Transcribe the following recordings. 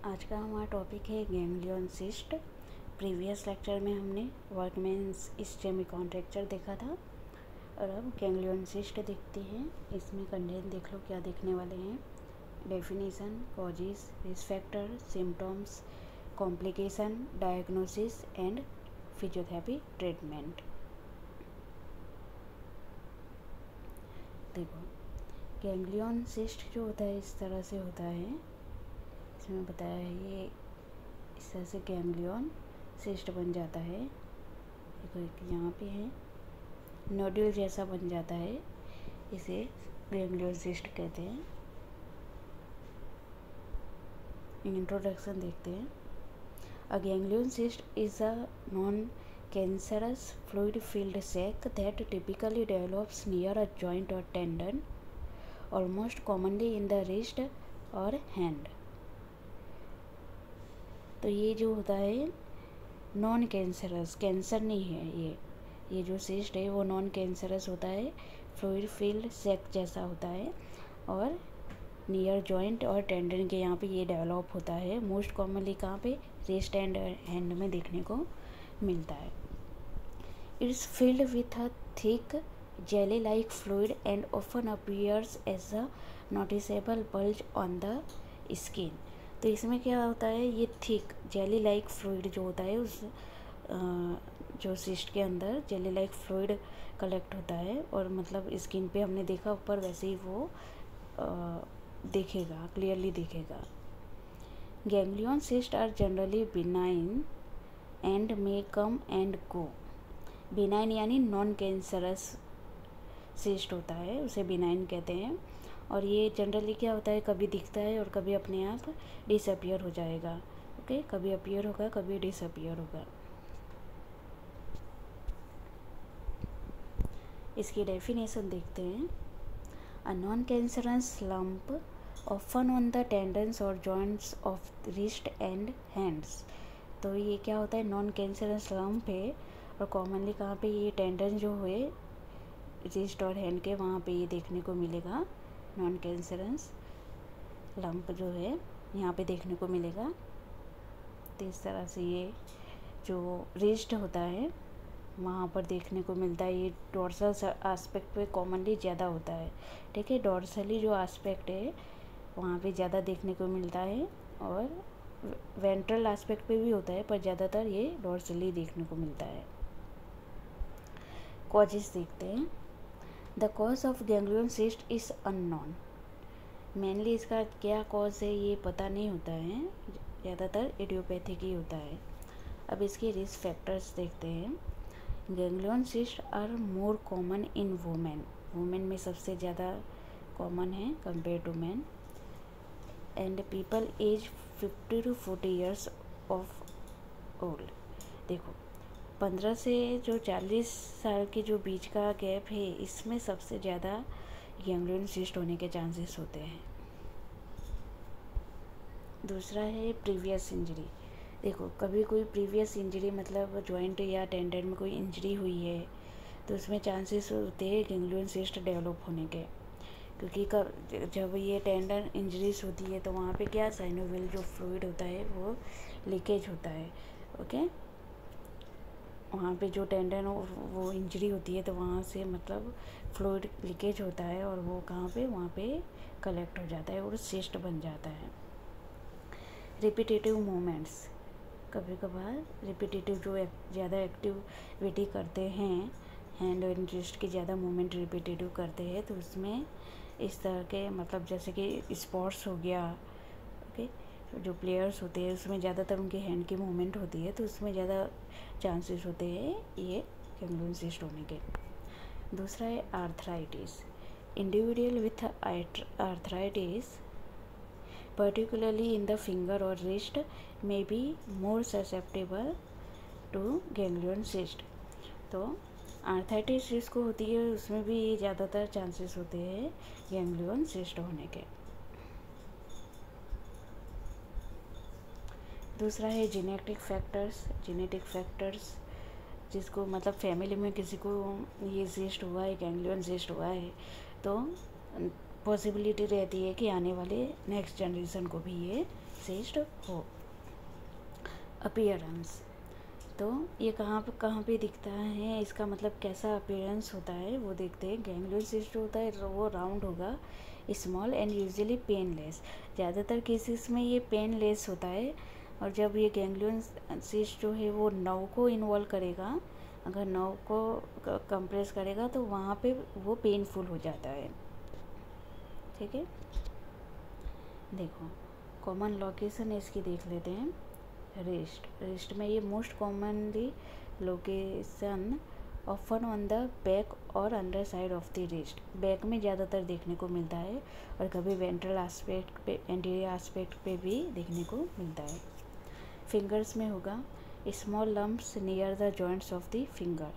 आज का हमारा टॉपिक है गैंग्लियन सिस्ट। प्रीवियस लेक्चर में हमने वर्कमैन्स स्टेमी कॉन्ट्रैक्चर देखा था और अब गैंग्लियन सिस्ट देखते हैं। इसमें कंटेंट देख लो क्या देखने वाले हैं। Definition, causes, risk factor, symptoms, complication, diagnosis and physiotherapy treatment. देखो, गैंग्लियन सिस्ट जो होता है इस तरह से होता है। इसमें बताया है ये इस तरह से गैंग्लियन सिस्ट बन जाता है। देखो एक यहाँ पे है, नोड्यूल जैसा बन जाता है, इसे गैंग्लियन सिस्ट कहते हैं। इंट्रोडक्शन देखते हैं। A ganglion cyst is a non cancerous fluid filled sac that typically develops near a joint or tendon, almost commonly in the wrist or hand। तो ये जो होता है नॉन कैंसरस, कैंसर नहीं है ये जो सिस्ट है वो नॉन कैंसरस होता है, फ्लूइड फील्ड सैक जैसा होता है और नियर जॉइंट और टेंडन के यहाँ पे ये डेवलप होता है। मोस्ट कॉमनली कहाँ पे, रिस्ट एंड हैंड में देखने को मिलता है। It's filled with a thick jelly like fluid and often appears as a noticeable bulge on the skin. तो इसमें क्या होता है, ये थिक जेली लाइक फ्लूइड जो होता है उस जो सिस्ट के अंदर जेली लाइक फ्लूइड कलेक्ट होता है और मतलब स्किन पे हमने देखा ऊपर वैसे ही वो दिखेगा, क्लियरली दिखेगा। Ganglion cyst are generally benign and may come and go. Benign यानी नॉन कैंसरस सिस्ट होता है, उसे बिनाइन कहते हैं। और ये जनरली क्या होता है, कभी दिखता है और कभी अपने आप डिसअपियर हो जाएगा। ओके, कभी अपीयर होगा, कभी डिसअपियर होगा। इसकी डेफिनेशन देखते हैं। A non cancerous lump often on the tendons और joints of wrist and hands. तो ये क्या होता है, नॉन कैंसरस लंप है और कॉमनली कहाँ पे ये टेंडन जो हुए रिस्ट और हैंड के वहाँ पे ये देखने को मिलेगा। नॉन कैंसरस लंप जो है यहाँ पे देखने को मिलेगा। तो इस तरह से ये जो रिस्ट होता है वहाँ पर देखने को मिलता है। ये डोर्सल आस्पेक्ट पे कॉमनली ज़्यादा होता है। ठीक है, डोर्सली जो आस्पेक्ट है वहाँ पे ज़्यादा देखने को मिलता है और वेंट्रल आस्पेक्ट पे भी होता है, पर ज़्यादातर ये डोर्सली देखने को मिलता है। कॉजेस देखते हैं। The cause of ganglion cyst is unknown. Mainly इसका क्या कॉज है ये पता नहीं होता है, ज़्यादातर इडियोपैथिक ही होता है। अब इसके रिस्क फैक्टर्स देखते हैं। Ganglion cyst are more common in women. Women में सबसे ज़्यादा कॉमन है compare to man. And people age 50 to 40 years of old. देखो 15 से जो 40 साल के जो बीच का गैप है इसमें सबसे ज़्यादा गैंग्लियन सिस्ट होने के चांसेस होते हैं। दूसरा है प्रीवियस इंजरी। देखो कभी कोई प्रीवियस इंजरी मतलब जॉइंट या टेंडन में कोई इंजरी हुई है तो उसमें चांसेस होते हैं गैंग्लियन सिस्ट डेवलप होने के। क्योंकि जब ये टेंडन इंजरीज होती है तो वहाँ पे क्या साइनोवियल जो फ्लूइड होता है वो लीकेज होता है। ओके, वहाँ पे जो टेंडन वो इंजरी होती है तो वहाँ से मतलब फ्लूइड लीकेज होता है और वो कहाँ पे, वहाँ पे कलेक्ट हो जाता है और सिस्ट बन जाता है। रिपीटेटिव मूवमेंट्स, कभी कभार रिपीटेटिव जो ज़्यादा एक्टिविटी करते हैं, हैंड और रिस्ट की ज़्यादा मूवमेंट रिपीटेटिव करते हैं तो उसमें इस तरह के मतलब जैसे कि स्पोर्ट्स हो गया। ओके, जो प्लेयर्स होते हैं उसमें ज़्यादातर उनके हैंड की मूवमेंट होती है तो उसमें ज़्यादा चांसेस होते हैं ये गैंग्लियन सिस्ट होने के। दूसरा है arthritis. Individual with arthritis particularly in the finger or wrist may be more susceptible to ganglion cyst। तो आर्थराइटिस जिसको होती है उसमें भी ज़्यादातर चांसेस होते हैं गैंग्लियन सिस्ट होने के। दूसरा है जेनेटिक फैक्टर्स। जेनेटिक फैक्टर्स जिसको मतलब फैमिली में किसी को ये सिस्ट हुआ है, गैंग्लियन सिस्ट हुआ है तो पॉसिबिलिटी रहती है कि आने वाले नेक्स्ट जनरेशन को भी ये सिस्ट हो। अपीयरेंस, तो ये कहाँ पे दिखता है, इसका मतलब कैसा अपीयरेंस होता है वो देखते हैं। गैंग्लियन सिस्ट जो होता है वो राउंड होगा, स्मॉल एंड यूजुअली पेनलेस। ज़्यादातर केसेस में ये पेनलेस होता है। और जब ये गैंग्लियन सिस्ट जो है वो नर्व को इन्वॉल्व करेगा, अगर नर्व को कंप्रेस करेगा तो वहाँ पे वो पेनफुल हो जाता है। ठीक है, देखो कॉमन लोकेशन इसकी देख लेते हैं। रिस्ट में ये most commonly location often on the back और under side of the wrist. Back में ज़्यादातर देखने को मिलता है और कभी वेंट्रल एस्पेक्ट पे, एंटीरियर एस्पेक्ट पे भी देखने को मिलता है। फिंगर्स में होगा small lumps near the joints of the finger.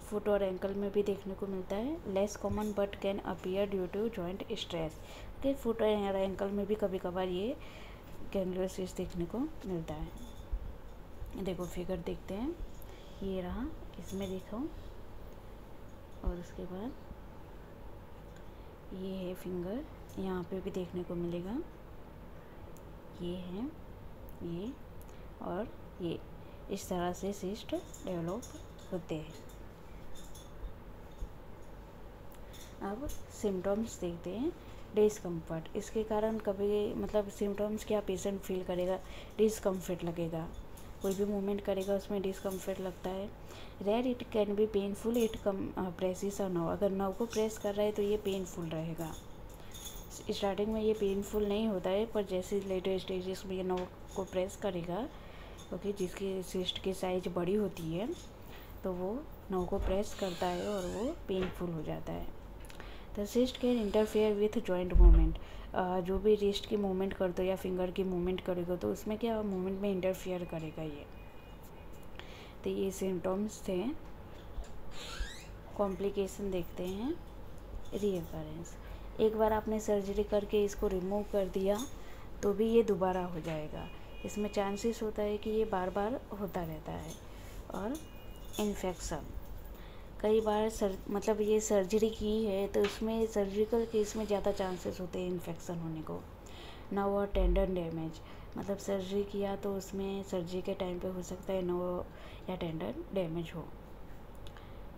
Foot और एंकल में भी देखने को मिलता है। Less common but can appear due to joint stress. Okay, foot और एंकल में भी कभी कभार ये गैंग्लियन सिस्ट देखने को मिलता है। देखो फिगर देखते हैं, ये रहा, इसमें देखो, और उसके बाद ये है फिंगर, यहाँ पे भी देखने को मिलेगा, ये है ये और ये, इस तरह से सिस्ट डेवलप होते हैं। अब सिम्टम्स देखते हैं। डिस्कम्फर्ट, इसके कारण कभी मतलब सिम्टम्स क्या पेशेंट फील करेगा, डिस्कम्फर्ट लगेगा, कोई भी मूवमेंट करेगा उसमें डिस्कम्फर्ट लगता है। Rare it can be painful it presses और नर्व, अगर नर्व को प्रेस कर रहा है तो ये पेनफुल रहेगा। स्टार्टिंग में ये पेनफुल नहीं होता है, पर जैसे लेटर स्टेजेस में ये नर्व को प्रेस करेगा, क्योंकि जिसकी सिस्ट की साइज बड़ी होती है तो वो नर्व को प्रेस करता है और वो पेनफुल हो जाता है। The cyst can interfere with joint movement, जो भी रिस्ट की मूवमेंट करते हो या फिंगर की मूवमेंट करेगा तो उसमें क्या मूवमेंट में इंटरफेयर करेगा ये। तो ये सिम्टम्स थे। कॉम्प्लिकेशन देखते हैं। रीअकरेंस, एक बार आपने सर्जरी करके इसको रिमूव कर दिया तो भी ये दोबारा हो जाएगा, इसमें चांसेस होता है कि ये बार बार होता रहता है। और इन्फेक्शन, कई बार मतलब ये सर्जरी की है तो उसमें सर्जिकल केस में ज़्यादा चांसेस होते हैं इन्फेक्शन होने को। नर्व और टेंडन डैमेज, मतलब सर्जरी किया तो उसमें सर्जरी के टाइम पे हो सकता है नर्व या टेंडन डैमेज हो।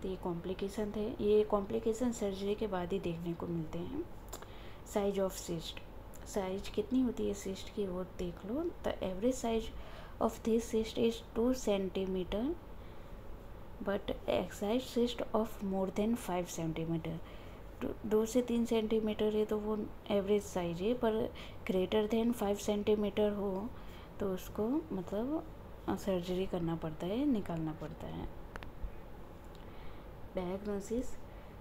तो ये कॉम्प्लिकेशन थे, ये कॉम्प्लिकेशन सर्जरी के बाद ही देखने को मिलते हैं। साइज ऑफ सिस्ट, साइज कितनी होती है सिस्ट की वो देख लो। The average size of this cyst is 2 centimetre but excise cyst of more than 5 centimetre. 2 से 3 सेंटीमीटर है तो वो एवरेज साइज है, पर ग्रेटर देन 5 सेंटीमीटर हो तो उसको मतलब सर्जरी करना पड़ता है, निकालना पड़ता है। डायग्नोसिस,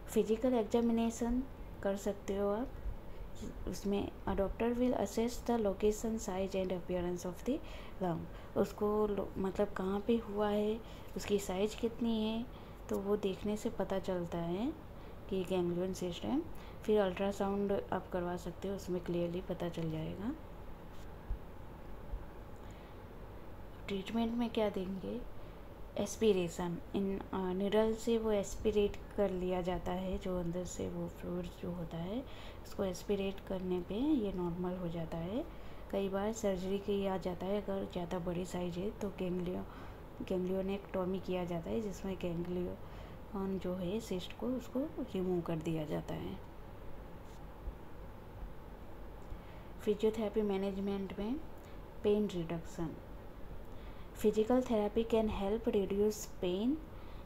फिजिकल एग्जामिनेशन कर सकते हो आप, उसमें a doctor will assess the location size and appearance of the lung. उसको मतलब कहाँ पे हुआ है, उसकी साइज कितनी है, तो वो देखने से पता चलता है कि गैंग्लियन सिस्ट है। फिर अल्ट्रासाउंड आप करवा सकते हो, उसमें क्लियरली पता चल जाएगा। ट्रीटमेंट में क्या देंगे, एस्पिरेशन, इन निडल से वो एस्पिरेट कर लिया जाता है, जो अंदर से वो फ्लूइड जो होता है उसको एस्पिरेट करने पे ये नॉर्मल हो जाता है। कई बार सर्जरी किया जाता है, अगर ज़्यादा बड़ी साइज है तो गैंग्लियोनेक्टोमी किया जाता है, जिसमें गैंग्लियन जो है सिस्ट को उसको रिमूव कर दिया जाता है। फिजियोथेरेपी मैनेजमेंट में pain reduction, physical therapy can help reduce pain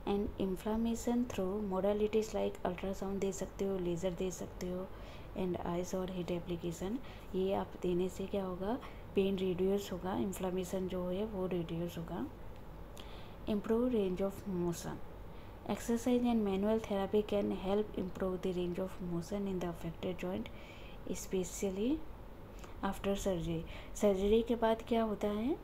and inflammation through modalities like ultrasound दे सकते हो, लेज़र दे सकते हो, एंड आइस और हीट एप्लीकेशन। ये आप देने से क्या होगा, पेन रिड्यूस होगा, इन्फ्लामेशन जो है वो रिड्यूस होगा। Improve range of motion, exercise and manual therapy can help improve the range of motion in the affected joint specially after surgery. Surgery के बाद क्या होता है,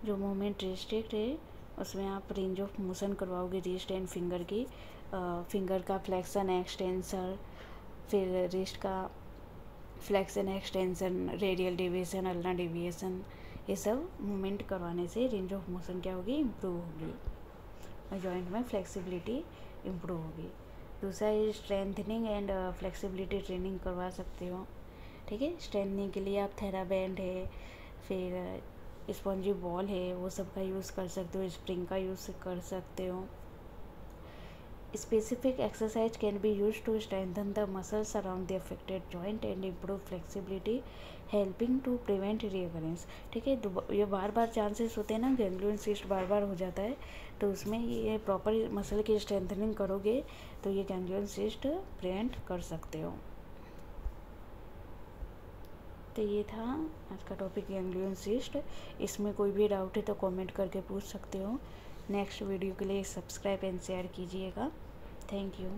जो मूवमेंट रिस्ट्रिक्ट है उसमें आप रेंज ऑफ मोशन करवाओगे, रिस्ट एंड फिंगर की, फिंगर का फ्लेक्सन एक्सटेंसर, फिर रिस्ट का flexion extension, radial deviation, ulna deviation, ये सब मूवमेंट करवाने से रेंज ऑफ मोशन क्या होगी, इम्प्रूव होगी और जॉइंट में फ्लेक्सिबिलिटी इम्प्रूव होगी। दूसरा है स्ट्रेंथनिंग एंड फ्लेक्सिबिलिटी ट्रेनिंग करवा सकते हो। ठीक है, स्ट्रेंथनिंग के लिए आप थेराबैंड है, फिर स्पॉन्जी बॉल है वो सब का यूज़ कर सकते हो, स्प्रिंग का यूज़ कर सकते हो। Specific exercise can be used to strengthen the muscles around the affected joint and improve flexibility, helping to prevent reoccurrence। ठीक है, ये बार बार चांसेस होते हैं ना गैंग्लियन सिस्ट बार बार हो जाता है, तो उसमें ये प्रॉपर मसल की स्ट्रेंथनिंग करोगे तो ये गैंग्लियन सिस्ट प्रिवेंट कर सकते हो। तो ये था आज का टॉपिक गैंग्लियन सिस्ट। इसमें कोई भी डाउट है तो कमेंट करके पूछ सकते हो। नेक्स्ट वीडियो के लिए सब्सक्राइब एंड शेयर कीजिएगा। Thank you.